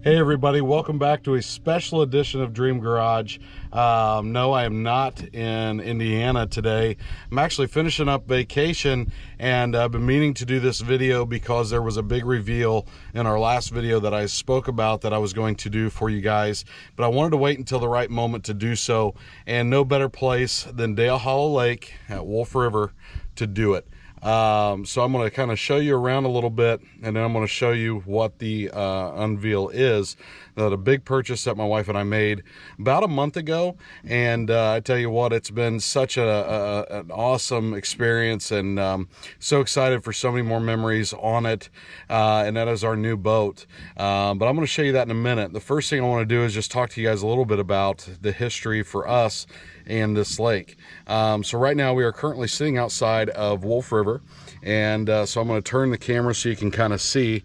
Hey everybody, welcome back to a special edition of Dream Garage. No, I am not in Indiana today. I'm actually finishing up vacation, and I've been meaning to do this video because there was a big reveal in our last video that I spoke about that I was going to do for you guys, but I wanted to wait until the right moment to do so, and no better place than Dale Hollow Lake at Wolf River to do it. So I'm going to kind of show you around a little bit, and then I'm going to show you what the unveil is. The big purchase that my wife and I made about a month ago, and I tell you what, it's been such an awesome experience, and so excited for so many more memories on it, and that is our new boat. But I'm going to show you that in a minute. The first thing I want to do is just talk to you guys a little bit about the history for us and this lake. So right now we are currently sitting outside of Wolf River, and so I'm going to turn the camera so you can kind of see.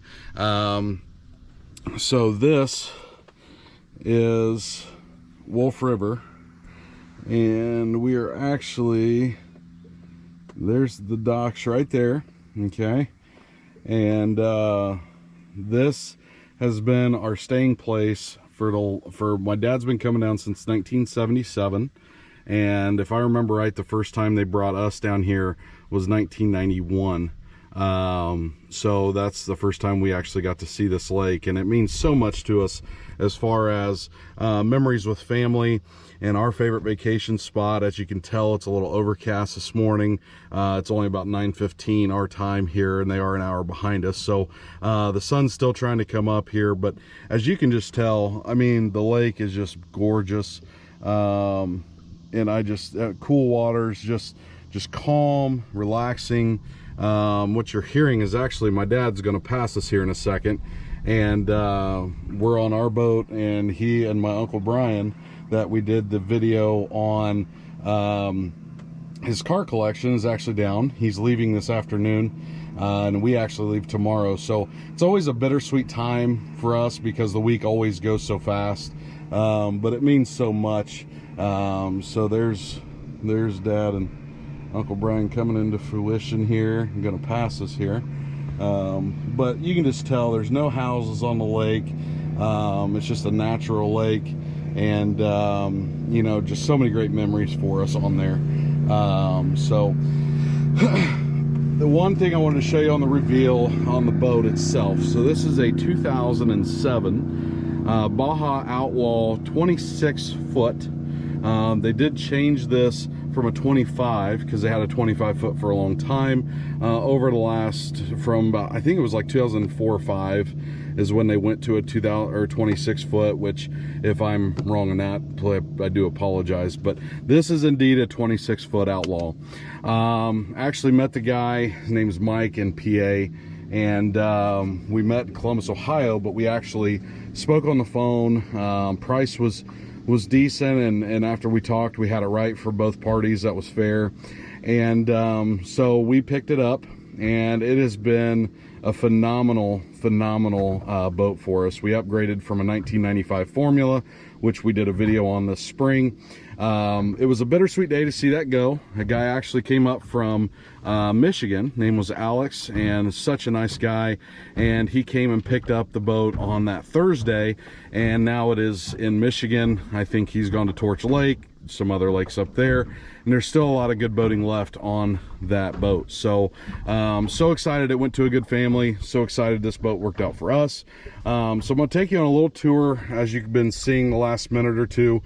So this is Wolf River, and we are actually, there's the docks right there, okay, and this has been our staying place for my dad's been coming down since 1977. And if I remember right, the first time they brought us down here was 1991. So that's the first time we actually got to see this lake, and it means so much to us as far as memories with family and our favorite vacation spot. As you can tell, it's a little overcast this morning. It's only about 9:15 our time here, and they are an hour behind us. So the sun's still trying to come up here, but as you can just tell, I mean, the lake is just gorgeous. And I just cool waters, just calm, relaxing. What you're hearing is actually my dad's going to pass us here in a second, and we're on our boat, and he and my Uncle Brian that we did the video on, his car collection is actually down. He's leaving this afternoon, and we actually leave tomorrow. So it's always a bittersweet time for us because the week always goes so fast, but it means so much. So there's Dad and Uncle Brian coming into fruition here. I'm gonna pass us here, but you can just tell there's no houses on the lake. It's just a natural lake, and you know, just so many great memories for us on there. So the one thing I wanted to show you on the reveal on the boat itself. So this is a 2007 Baja Outlaw 26 foot. They did change this from a 25 because they had a 25 foot for a long time. Over the last, from about, I think it was like 2004 or 5 is when they went to a 26 foot, which if I'm wrong on that, I do apologize, but this is indeed a 26 foot Outlaw. Actually met the guy, his name is Mike in PA, and we met in Columbus, Ohio, but we actually spoke on the phone. Price was decent, and after we talked, we had it right for both parties. That was fair, and so we picked it up, and it has been a phenomenal boat for us. We upgraded from a 1995 Formula, which we did a video on this spring. It was a bittersweet day to see that go. A guy actually came up from Michigan, name was Alex, and such a nice guy, and he came and picked up the boat on that Thursday, and now it is in Michigan. I think he's gone to Torch Lake, some other lakes up there, and there's still a lot of good boating left on that boat. So so excited it went to a good family, so excited this boat worked out for us. So I'm going to take you on a little tour. As you've been seeing the last minute or two,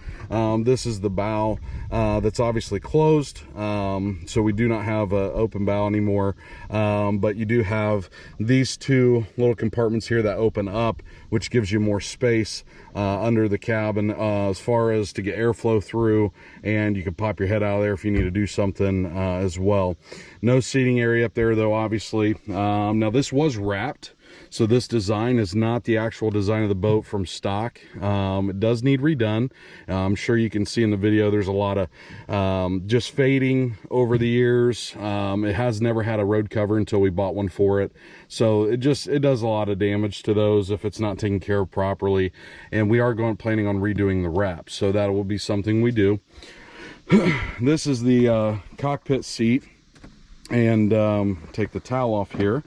this is the bow that's obviously closed, so we do not have an open bow anymore, but you do have these two little compartments here that open up, which gives you more space under the cabin as far as to get airflow through, and you can pop your head out of there if you need to do something as well. No seating area up there though, obviously. Now this was wrapped, so this design is not the actual design of the boat from stock. It does need redone. I'm sure you can see in the video there's a lot of just fading over the years. It has never had a road cover until we bought one for it, so it does a lot of damage to those if it's not taken care of properly, and we are planning on redoing the wrap, so that will be something we do. This is the cockpit seat, and take the towel off here.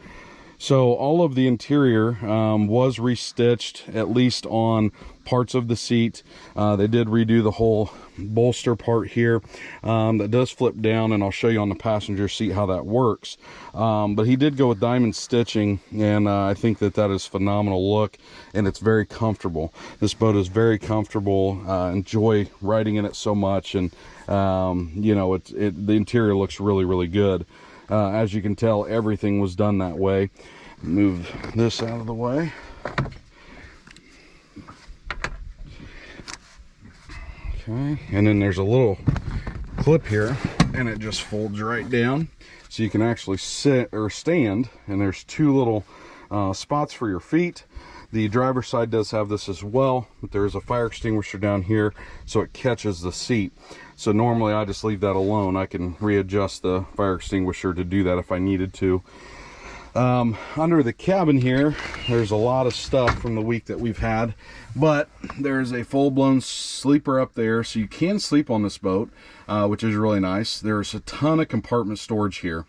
So all of the interior was restitched, at least on parts of the seat. They did redo the whole bolster part here that does flip down, and I'll show you on the passenger seat how that works. But he did go with diamond stitching, and I think that that is phenomenal look, and it's very comfortable. This boat is very comfortable. Enjoy riding in it so much, and you know, the interior looks really, really good. As you can tell, everything was done that way. Move this out of the way. Okay, and then there's a little clip here, and it just folds right down, so you can actually sit or stand, and there's two little spots for your feet. The driver's side does have this as well, but there's a fire extinguisher down here, so it catches the seat. So normally I just leave that alone. I can readjust the fire extinguisher to do that if I needed to. Under the cabin here, there's a lot of stuff from the week that we've had, but there's a full-blown sleeper up there, so you can sleep on this boat, which is really nice. There's a ton of compartment storage here,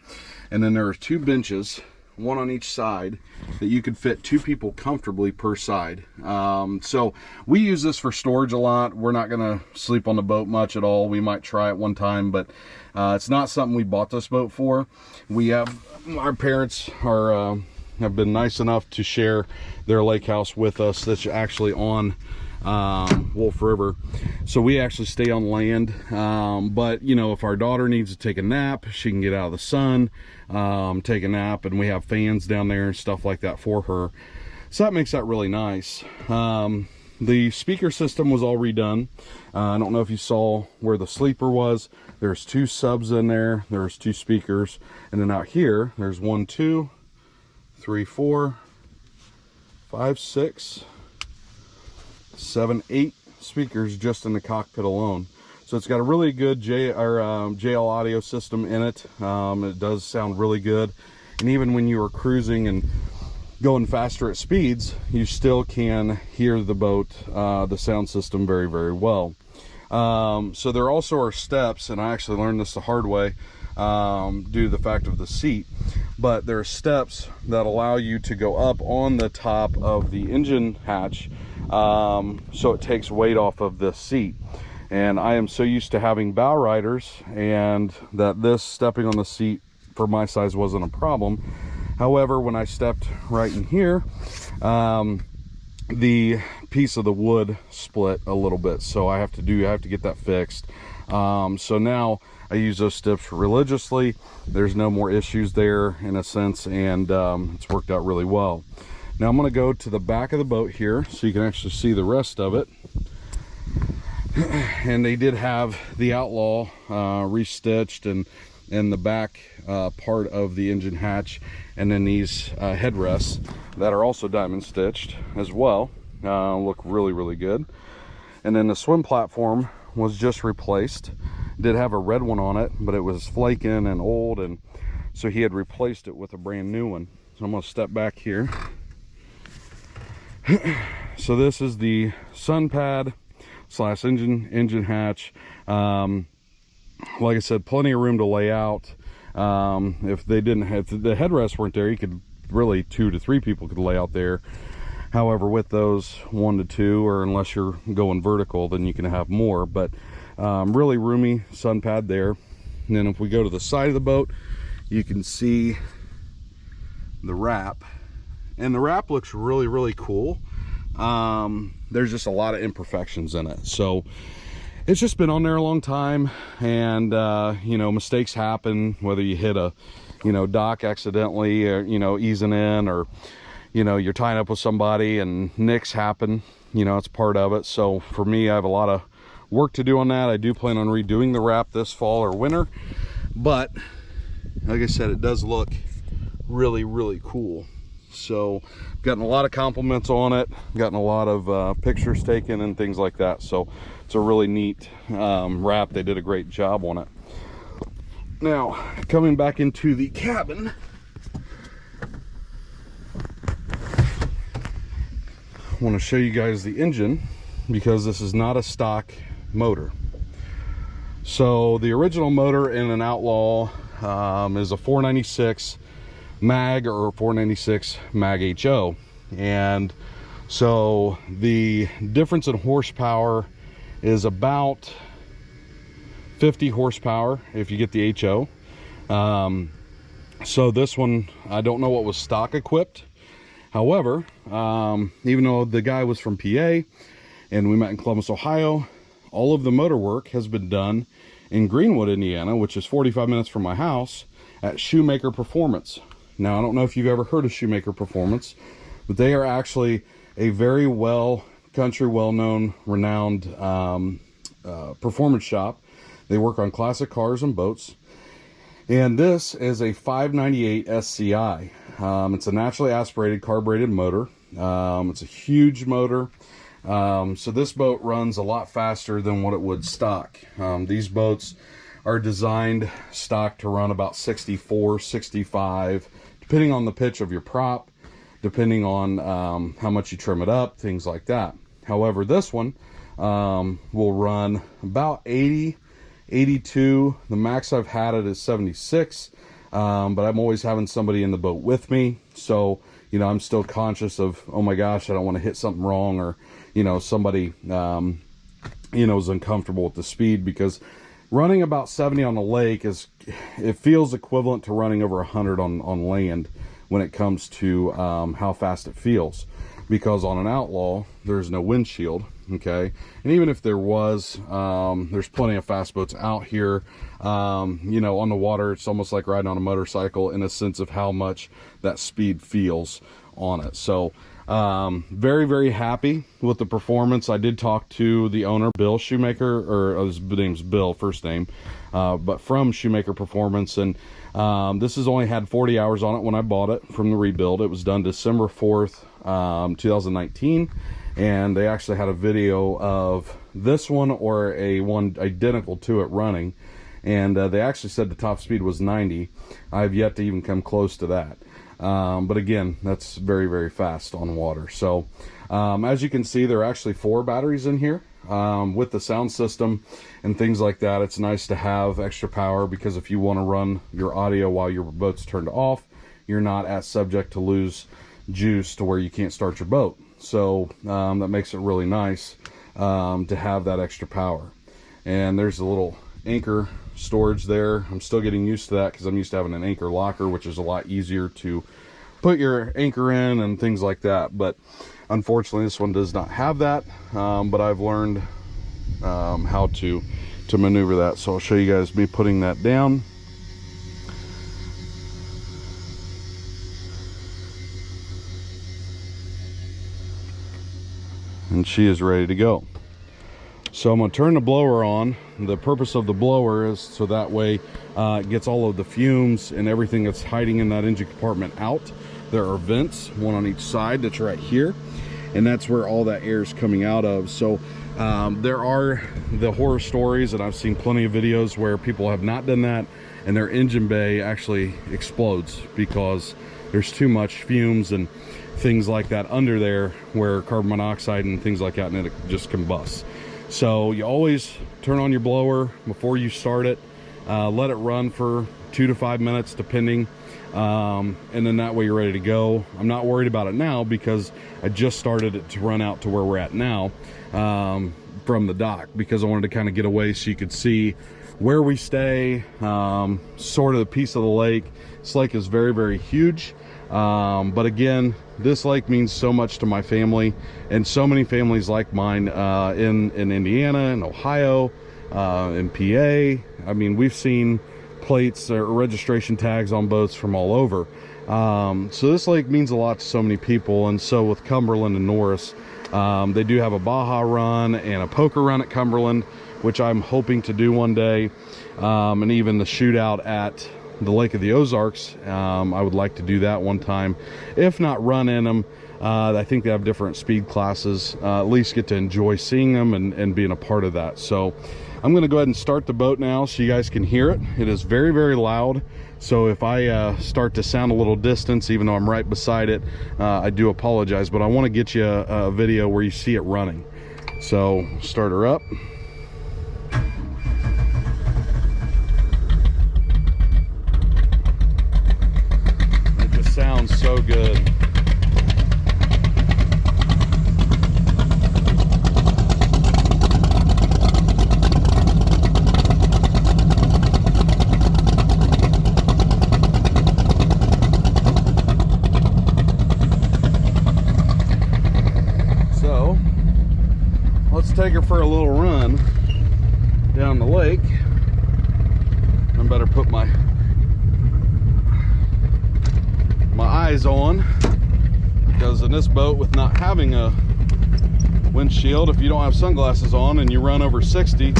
and then there are two benches, one on each side, that you could fit two people comfortably per side. So we use this for storage a lot. We're not gonna sleep on the boat much at all. We might try it one time, but it's not something we bought this boat for. Our parents have been nice enough to share their lake house with us. That's actually on Wolf River, so we actually stay on land. But you know, if our daughter needs to take a nap, she can get out of the sun, take a nap, and we have fans down there and stuff like that for her, so that makes that really nice. The speaker system was all redone. I don't know if you saw where the sleeper was. There's two subs in there, there's two speakers, and then out here there's 1, 2, 3, 4, 5, 6, 7, 8 speakers just in the cockpit alone. So it's got a really good JL audio system in it. It does sound really good, and even when you are cruising and going faster at speeds, you still can hear the boat, the sound system, very, very well. So there also are steps, and I actually learned this the hard way due to the fact of the seat, but there are steps that allow you to go up on the top of the engine hatch, so it takes weight off of this seat. And I am so used to having bow riders, and that this stepping on the seat for my size wasn't a problem. However, when I stepped right in here, the piece of the wood split a little bit, so I have to get that fixed. So now I use those steps religiously. There's no more issues there in a sense, and it's worked out really well. Now I'm going to go to the back of the boat here so you can actually see the rest of it. And they did have the Outlaw restitched, and the back part of the engine hatch, and then these headrests that are also diamond stitched as well. Look really, really good. And then the swim platform was just replaced. Did have a red one on it, but it was flaking and old, and so he had replaced it with a brand new one. So I'm going to step back here. So this is the sun pad / engine hatch. Like I said, plenty of room to lay out. If the headrests weren't there, you could really 2 to 3 people could lay out there. However, with those 1 to 2, or unless you're going vertical, then you can have more. But really roomy sun pad there. And then if we go to the side of the boat, you can see the wrap, and the wrap looks really, really cool. There's just a lot of imperfections in it, so it's just been on there a long time, and you know, mistakes happen, whether you hit a dock accidentally, or easing in, or you're tying up with somebody and nicks happen. It's part of it. So for me, I have a lot of work to do on that. I do plan on redoing the wrap this fall or winter, but like I said, it does look really, really cool. So gotten a lot of compliments on it, gotten a lot of pictures taken and things like that. So it's a really neat wrap. They did a great job on it. Now coming back into the cabin, I want to show you guys the engine, because this is not a stock motor. So the original motor in an Outlaw is a 496 mag or 496 mag HO. And so the difference in horsepower is about 50 horsepower if you get the HO. So this one, I don't know what was stock equipped. However, even though the guy was from PA and we met in Columbus, Ohio, all of the motor work has been done in Greenwood, Indiana, which is 45 minutes from my house, at Shoemaker Performance. Now, I don't know if you've ever heard of Shoemaker Performance, but they are actually a very well-known, renowned performance shop. They work on classic cars and boats. And this is a 598 SCI. It's a naturally aspirated carbureted motor. It's a huge motor. So this boat runs a lot faster than what it would stock. These boats are designed stock to run about 64, 65, depending on the pitch of your prop, depending on how much you trim it up, things like that. However, this one will run about 80, 82. The max I've had it is 76, but I'm always having somebody in the boat with me, so you know, I'm still conscious of, oh my gosh, I don't want to hit something wrong, or you know, somebody you know, is uncomfortable with the speed, because running about 70 on the lake it feels equivalent to running over 100 on land when it comes to how fast it feels, because on an Outlaw there's no windshield. Okay, and even if there was, there's plenty of fast boats out here. You know, on the water, it's almost like riding on a motorcycle in a sense of how much that speed feels on it. So very, very happy with the performance. I did talk to the owner, Bill Shoemaker, or his name's Bill, first name, but from Shoemaker Performance. And this has only had 40 hours on it when I bought it from the rebuild. It was done December 4th, 2019. And they actually had a video of this one or a one identical to it running, and they actually said the top speed was 90. I've yet to even come close to that, but again, that's very, very fast on water. So as you can see, there are actually 4 batteries in here. With the sound system and things like that, it's nice to have extra power, because if you want to run your audio while your boat's turned off, you're not as subject to lose juice to where you can't start your boat. So that makes it really nice to have that extra power. And there's a little anchor storage there. I'm still getting used to that, because I'm used to having an anchor locker, which is a lot easier to put your anchor in and things like that. But unfortunately, this one does not have that. But I've learned how to maneuver that. So I'll show you guys me putting that down. And she is ready to go. So I'm going to turn the blower on. The purpose of the blower is so that way it gets all of the fumes and everything that's hiding in that engine compartment out. There are vents, one on each side, that's right here, and that's where all that air is coming out of. So there are the horror stories, and I've seen plenty of videos where people have not done that and their engine bay actually explodes because there's too much fumes and things like that under there, where carbon monoxide and things like that, and it just combusts. So you always turn on your blower before you start it, let it run for 2 to 5 minutes depending, and then that way you're ready to go. I'm not worried about it now because I just started it to run out to where we're at now from the dock, because I wanted to kind of get away so you could see where we stay, sort of the piece of the lake. This lake is very, very huge. But again, this lake means so much to my family and so many families like mine in Indiana and Ohio, in PA. I mean, we've seen plates or registration tags on boats from all over. So this lake means a lot to so many people. And so with Cumberland and Norris, they do have a Baja run and a poker run at Cumberland, which I'm hoping to do one day, and even the shootout at the Lake of the Ozarks. I would like to do that one time, if not run in them. I think they have different speed classes. At least get to enjoy seeing them and being a part of that. So I'm going to go ahead and start the boat now so you guys can hear it. It is very, very loud, so if I start to sound a little distance, even though I'm right beside it, I do apologize, but I want to get you a video where you see it running. So start her up. take her for a little run down the lake. I better put my eyes on, because in this boat, with not having a windshield, if you don't have sunglasses on and you run over 60,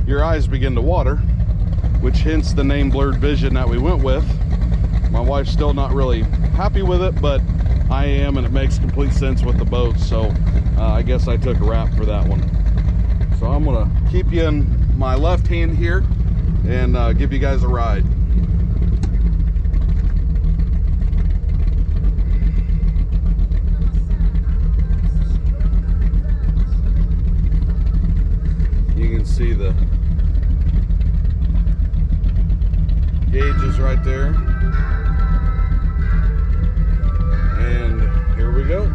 your eyes begin to water, which hence the name Blurred Vision that we went with. My wife's still not really happy with it, but I am, and it makes complete sense with the boat. So I guess I took a rap for that one. So I'm gonna keep you in my left hand here and give you guys a ride. You can see the gauges right there. And here we go.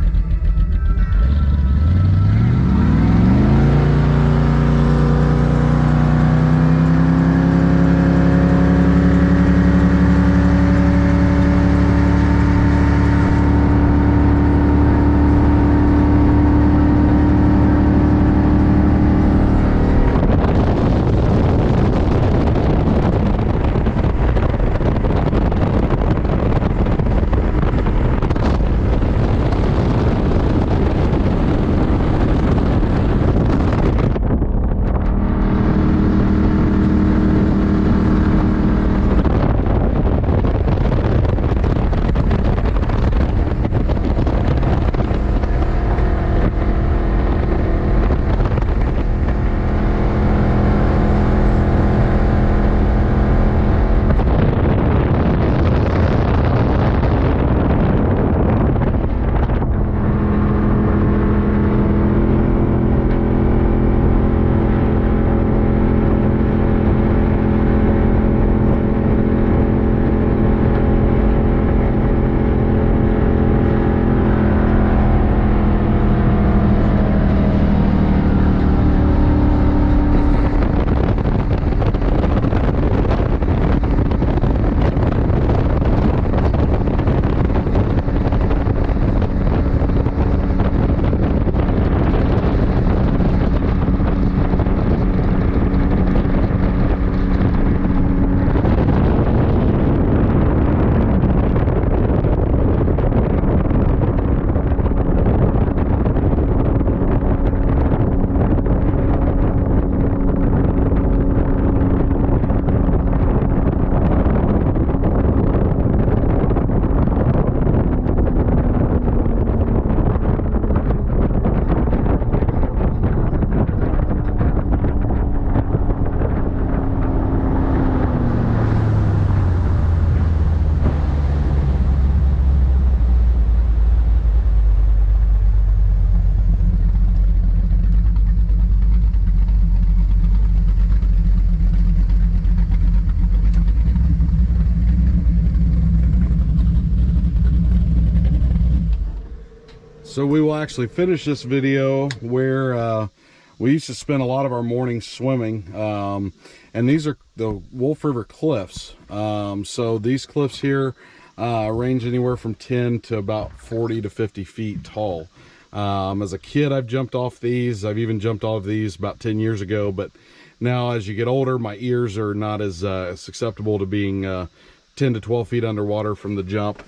So we will actually finish this video where we used to spend a lot of our mornings swimming, and these are the Wolf River cliffs. So these cliffs here range anywhere from 10 to about 40 to 50 feet tall. As a kid, I've jumped off these. I've even jumped off these about 10 years ago, but now as you get older, my ears are not as susceptible to being 10 to 12 feet underwater from the jump.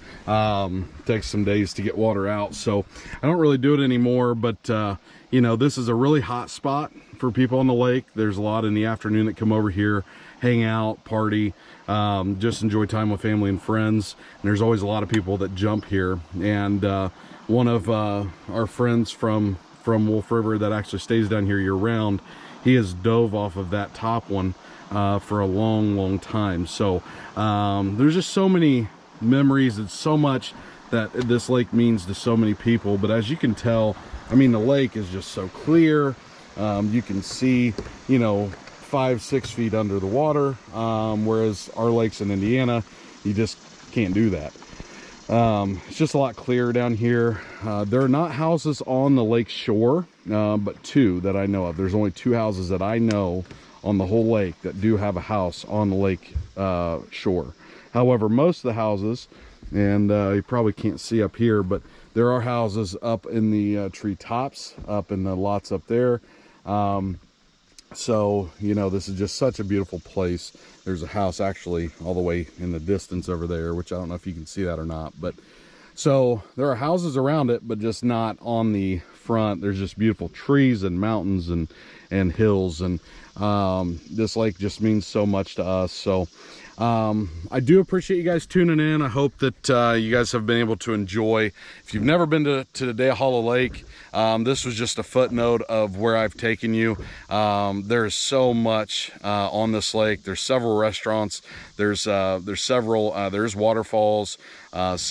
Takes some days to get water out, so I don't really do it anymore. But you know, this is a really hot spot for people on the lake. There's a lot in the afternoon that come over here, hang out, party, just enjoy time with family and friends. And there's always a lot of people that jump here. And one of our friends from Wolf River that actually stays down here year round, he has dove off of that top one for a long time. So there's just so many memories and so much that this lake means to so many people. But as you can tell, I mean, the lake is just so clear. You can see, you know, 5-6 feet under the water, whereas our lakes in Indiana, you just can't do that. It's just a lot clearer down here. There are not houses on the lake shore, but two that I know of. There's only 2 houses that I know on the whole lake that do have a house on the lake shore. However, most of the houses, and you probably can't see up here, but there are houses up in the tree tops, up in the lots up there. So, you know, this is just such a beautiful place. There's a house actually all the way in the distance over there, which I don't know if you can see that or not. But so there are houses around it, but just not on the front. There's just beautiful trees and mountains and hills. And this lake just means so much to us. So I do appreciate you guys tuning in. I hope that you guys have been able to enjoy. If you've never been to Today Hollow Lake, this was just a footnote of where I've taken you. There's so much on this lake. There's several restaurants. There's several. There's waterfalls. There's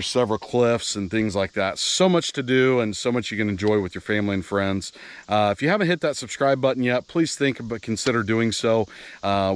several cliffs and things like that. So much to do and so much you can enjoy with your family and friends. If you haven't hit that subscribe button yet, please consider doing so.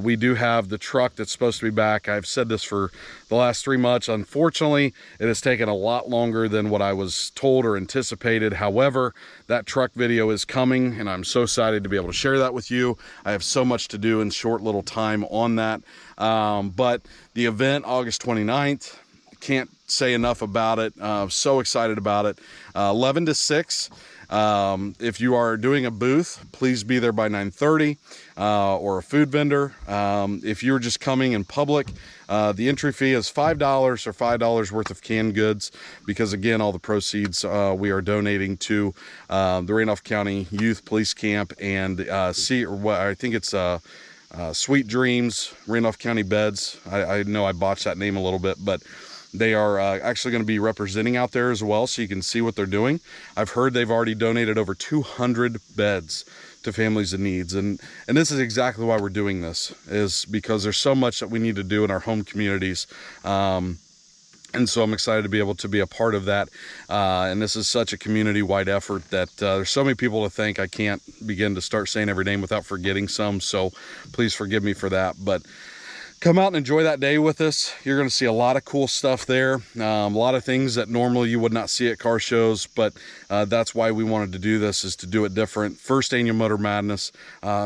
We do have the truck that's supposed to be back. I've said this for the last 3 months. Unfortunately, it has taken a lot longer than what I was told or anticipated. However, that truck video is coming and I'm so excited to be able to share that with you. I have so much to do in short little time on that. But the event, August 29th, can't say enough about it. So excited about it. 11 to 6. If you are doing a booth, please be there by 9:30, or a food vendor. If you're just coming in public, the entry fee is $5 or $5 worth of canned goods, because again, all the proceeds we are donating to the Randolph County Youth Police Camp and I think it's Sweet Dreams Randolph County Beds. I know I botched that name a little bit, but they are actually going to be representing out there as well, so you can see what they're doing. I've heard they've already donated over 200 beds to families in needs, and this is exactly why we're doing this, is because there's so much that we need to do in our home communities. And so I'm excited to be able to be a part of that. And this is such a community-wide effort that there's so many people to thank. I can't begin to start saying every name without forgetting some, so please forgive me for that. But come out and enjoy that day with us. You're going to see a lot of cool stuff there. A lot of things that normally you would not see at car shows, but that's why we wanted to do this, is to do it different. First annual Motor Madness.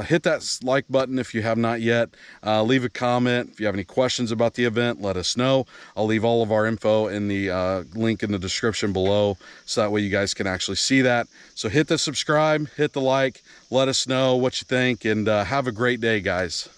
Hit that like button if you have not yet. Leave a comment. If you have any questions about the event, let us know. I'll leave all of our info in the link in the description below, so that way you guys can actually see that. So hit the subscribe, hit the like, let us know what you think, and have a great day, guys.